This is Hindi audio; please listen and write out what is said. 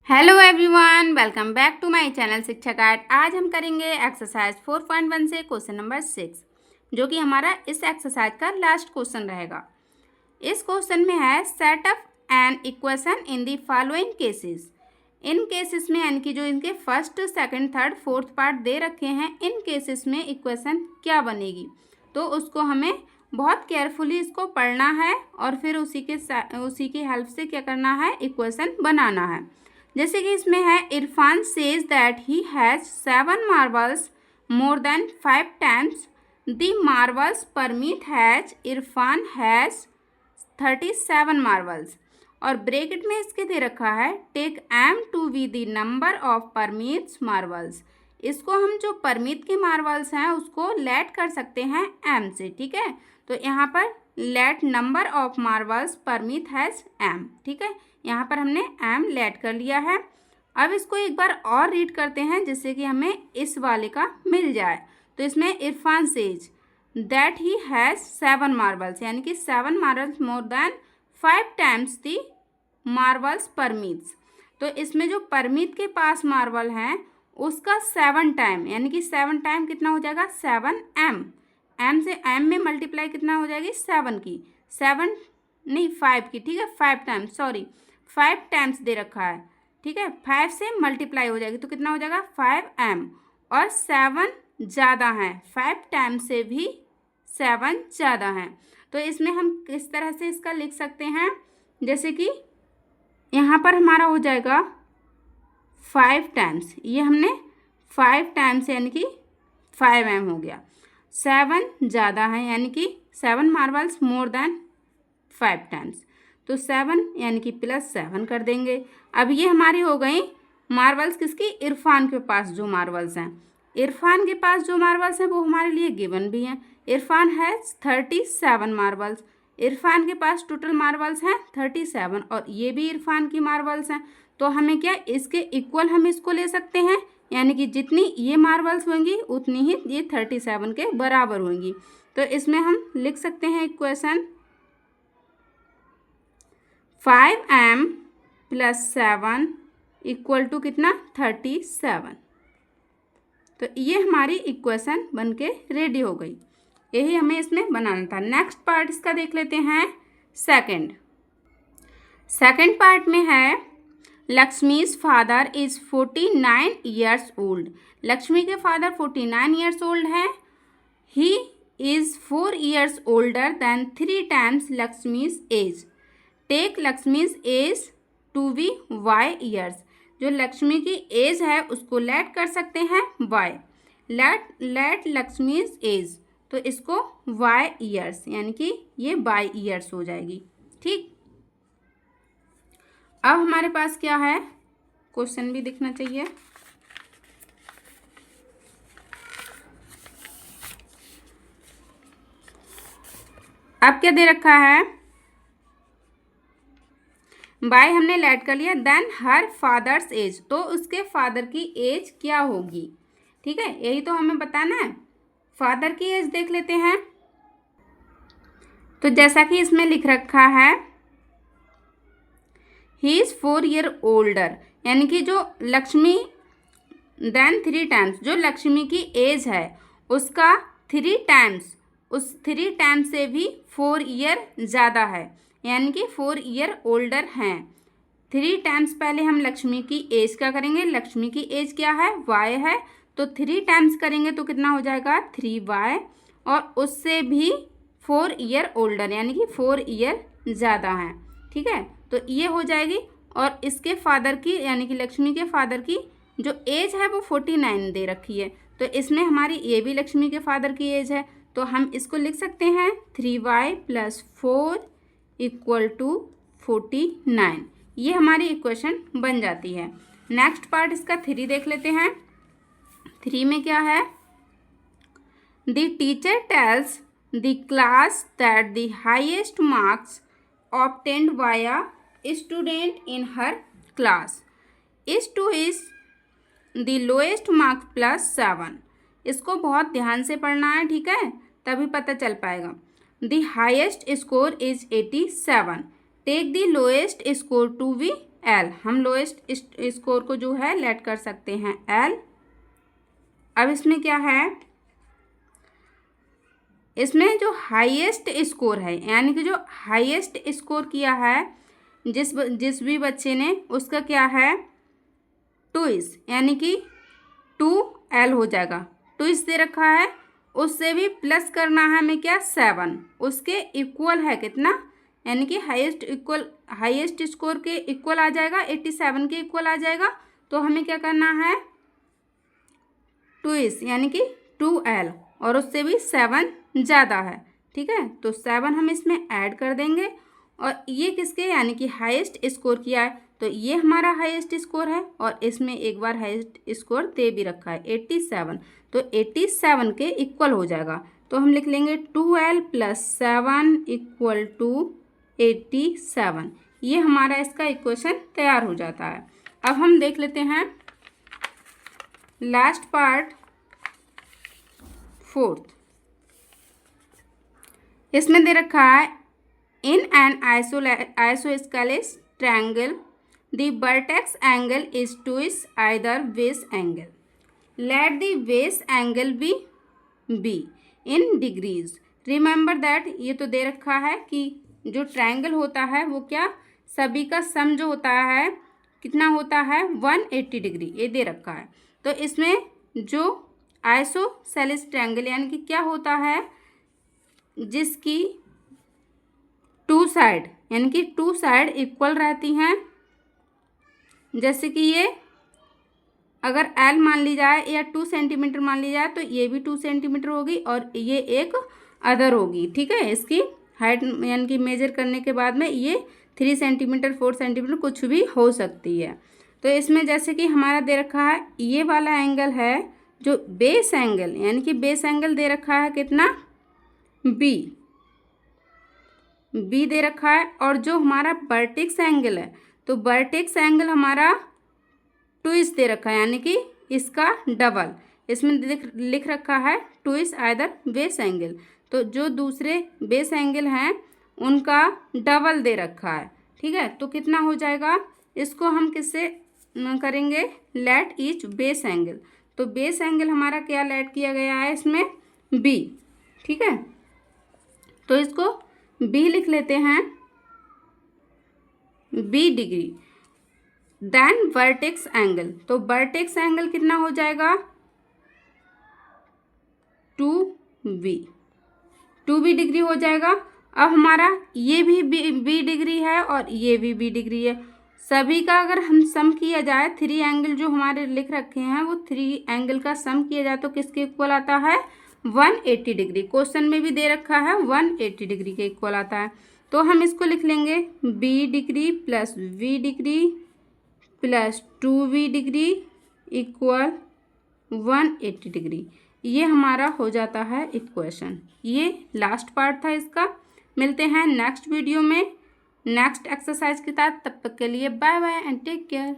Hello everyone, welcome back to my channel Shiksha guide. आज हम करेंगे एक्सरसाइज 4.1 से क्वेश्चन नंबर 6, जो कि हमारा इस एक्सरसाइज का लास्ट क्वेश्चन रहेगा। इस क्वेश्चन में है set up an equation in the following cases. इन केसेस में यानी कि जो इनके first, second, third, fourth part दे रखे हैं, इन केसेस में इक्वेशन क्या बनेगी, तो उसको हमें बहुत केयरफुली इसको पढ़ना है और फिर उसी की हेल्प से क्या करना है, इक्वेशन बनाना है। जैसे कि इसमें है, Irfan says that he has 7 marbles more than 5 times the marbles Parmit has Irfan has 37 marbles. और ब्रैकेट में इसके दे रखा है take m to be the number of Parmit's marbles. इसको हम जो परमिट के मार्बल्स हैं उसको लेट कर सकते हैं एम से, ठीक है। तो यहाँ पर let number of marbles Parmit has m, ठीक है। यहाँ पर हमने एम लेट कर लिया है। अब इसको एक बार और रीड करते हैं जिससे कि हमें इस वाले का मिल जाए। तो इसमें Irfan says that he has 7 marbles, यानी कि 7 marbles more than 5 times the marbles permits. तो इसमें जो परमिट के पास मार्बल हैं उसका 7 टाइम, यानी कि 7 टाइम कितना हो जाएगा, 7 एम। एम से एम में मल्टीप्लाई कितना हो जाएगी, 7 की, 7 नहीं 5 की, ठीक है। 5 टाइम्स, सॉरी 5 टाइम्स दे रखा है, ठीक है। 5 से मल्टीप्लाई हो जाएगी तो कितना हो जाएगा, 5 एम। और 7 ज़्यादा हैं, 5 टाइम्स से भी 7 ज़्यादा हैं। तो इसमें हम किस तरह से इसका लिख सकते हैं, जैसे कि यहाँ पर हमारा हो जाएगा 5 टाइम्स, ये हमने 5 टाइम्स यानी कि 5 एम हो गया। 7 ज़्यादा है यानी कि 7 मार्बल्स मोर देन 5 टाइम्स, तो 7 यानी कि +7 कर देंगे। अब ये हमारी हो गई मार्बल्स किसकी, इरफान के पास जो मार्बल्स हैं। इरफान के पास जो मार्बल्स हैं वो हमारे लिए गिवन भी हैं। Irfan has 37 marbles. इरफान के पास टोटल मार्बल्स हैं 37 और ये भी इरफान की मार्बल्स हैं। तो हमें क्या, इसके इक्वल हम इसको ले सकते हैं, यानी कि जितनी ये मार्बल्स होंगी उतनी ही ये 37 के बराबर होंगी। तो इसमें हम लिख सकते हैं इक्वेशन 5m + 7 इक्वल टू कितना, 37। तो ये हमारी इक्वेशन बनके रेडी हो गई। यही हमें इसमें बनाना था। नेक्स्ट पार्ट इसका देख लेते हैं, सेकंड पार्ट में है Lakshmi's father is 49 years old. Lakshmi के फादर 49 ईयर्स ओल्ड हैं। He is 4 years older than 3 times Lakshmi's age. Take Lakshmi's age to be y years. जो लक्ष्मी की एज है उसको लेट कर सकते हैं y। लेट लक्ष्मीज एज, तो इसको y ईयर्स, यानी कि ये y ईयर्स हो जाएगी, ठीक। अब हमारे पास क्या है, क्वेश्चन भी दिखना चाहिए। अब क्या दे रखा है, बाय हमने लेट कर लिया, देन हर फादर्स एज, तो उसके फादर की एज क्या होगी, ठीक है। यही तो हमें बताना है। फादर की एज देख लेते हैं। तो जैसा कि इसमें लिख रखा है ही इज़ 4 ईयर ओल्डर, यानी कि जो लक्ष्मी देन 3 टाइम्स, जो लक्ष्मी की एज है उसका 3 टाइम्स, उस 3 टाइम्स से भी 4 ईयर ज़्यादा है, यानी कि 4 ईयर ओल्डर हैं। 3 टाइम्स पहले हम लक्ष्मी की एज का करेंगे। लक्ष्मी की एज क्या है, y है, तो 3 टाइम्स करेंगे तो कितना हो जाएगा, 3y। और उससे भी 4 ईयर ओल्डर, यानी कि 4 ईयर ज़्यादा हैं, ठीक है। तो ये हो जाएगी। और इसके फादर की, यानी कि लक्ष्मी के फादर की जो एज है वो 49 दे रखी है। तो इसमें हमारी ये भी लक्ष्मी के फादर की एज है, तो हम इसको लिख सकते हैं 3y + 4 इक्वल टू 49। ये हमारी इक्वेशन बन जाती है। नेक्स्ट पार्ट इसका 3 देख लेते हैं। 3 में क्या है, the teacher tells the class that the highest marks obtained by a student in her class is to his the lowest mark +7। इसको बहुत ध्यान से पढ़ना है, ठीक है, तभी पता चल पाएगा। The highest score is 87. Take the lowest score to be L, हम लोएस्ट स्कोर को जो है लेट कर सकते हैं एल। अब इसमें क्या है, इसमें जो हाईएस्ट स्कोर है यानी कि जो हाईएस्ट स्कोर किया है जिस भी बच्चे ने, उसका क्या है ट्विस, यानी कि 2L हो जाएगा। ट्विस दे रखा है, उससे भी प्लस करना है हमें क्या 7, उसके इक्वल है कितना, यानी कि हाईएस्ट स्कोर के इक्वल आ जाएगा, 87 के इक्वल आ जाएगा। तो हमें क्या करना है ट्विस यानी कि 2L, और उससे भी 7 ज़्यादा है, ठीक है। तो 7 हम इसमें ऐड कर देंगे, और ये किसके यानी कि हाईएस्ट स्कोर किया है, तो ये हमारा हाईएस्ट स्कोर है, और इसमें एक बार हाईएस्ट स्कोर दे भी रखा है 87, तो 87 के इक्वल हो जाएगा। तो हम लिख लेंगे 2L + 7 = 87। ये हमारा इसका इक्वेशन तैयार हो जाता है। अब हम देख लेते हैं लास्ट पार्ट 4th। इसमें दे रखा है in an isosceles triangle the vertex angle is twice either base angle. Let the base angle be b in degrees. Remember that ये तो दे रखा है कि जो ट्रायंगल होता है वो क्या, सभी का सम जो होता है कितना होता है 180 डिग्री, ये दे रखा है। तो इसमें जो आइसोसेलेस ट्रायंगल यानी कि क्या होता है, जिसकी टू साइड यानी कि टू साइड इक्वल रहती हैं, जैसे कि ये अगर L मान ली जाए या 2 सेंटीमीटर मान ली जाए, तो ये भी 2 सेंटीमीटर होगी और ये एक अदर होगी, ठीक है। इसकी हाइट यानी कि मेजर करने के बाद में ये 3 सेंटीमीटर 4 सेंटीमीटर कुछ भी हो सकती है। तो इसमें जैसे कि हमारा दे रखा है ये वाला एंगल है जो बेस एंगल, यानी कि बेस एंगल दे रखा है कितना बी दे रखा है, और जो हमारा वर्टेक्स एंगल है, तो वर्टेक्स एंगल हमारा ट्विस दे रखा है, यानी कि इसका डबल, इसमें लिख रखा है ट्विस आइदर बेस एंगल। तो जो दूसरे बेस एंगल हैं उनका डबल दे रखा है, ठीक है। तो कितना हो जाएगा, इसको हम किससे करेंगे, लेट ईच बेस एंगल। तो बेस एंगल हमारा क्या लेट किया गया है इसमें बी, ठीक है। तो इसको बी लिख लेते हैं, b degree. Then vertex angle, तो वर्टेक्स एंगल कितना हो जाएगा 2b डिग्री हो जाएगा। अब हमारा ये भी बी डिग्री है और ये भी बी डिग्री है, सभी का अगर हम सम किया जाए, 3 एंगल जो हमारे लिख रखे हैं वो 3 एंगल का सम किया जाए तो किसके इक्वल आता है 180 डिग्री। क्वेश्चन में भी दे रखा है 180 डिग्री के इक्वल आता है। तो हम इसको लिख लेंगे b degree plus v degree plus 2v degree equal 180 degree. ये हमारा हो जाता है इक्वेशन। ये लास्ट पार्ट था इसका। मिलते हैं नेक्स्ट वीडियो में नेक्स्ट एक्सरसाइज के साथ। तब तक के लिए bye bye and take care.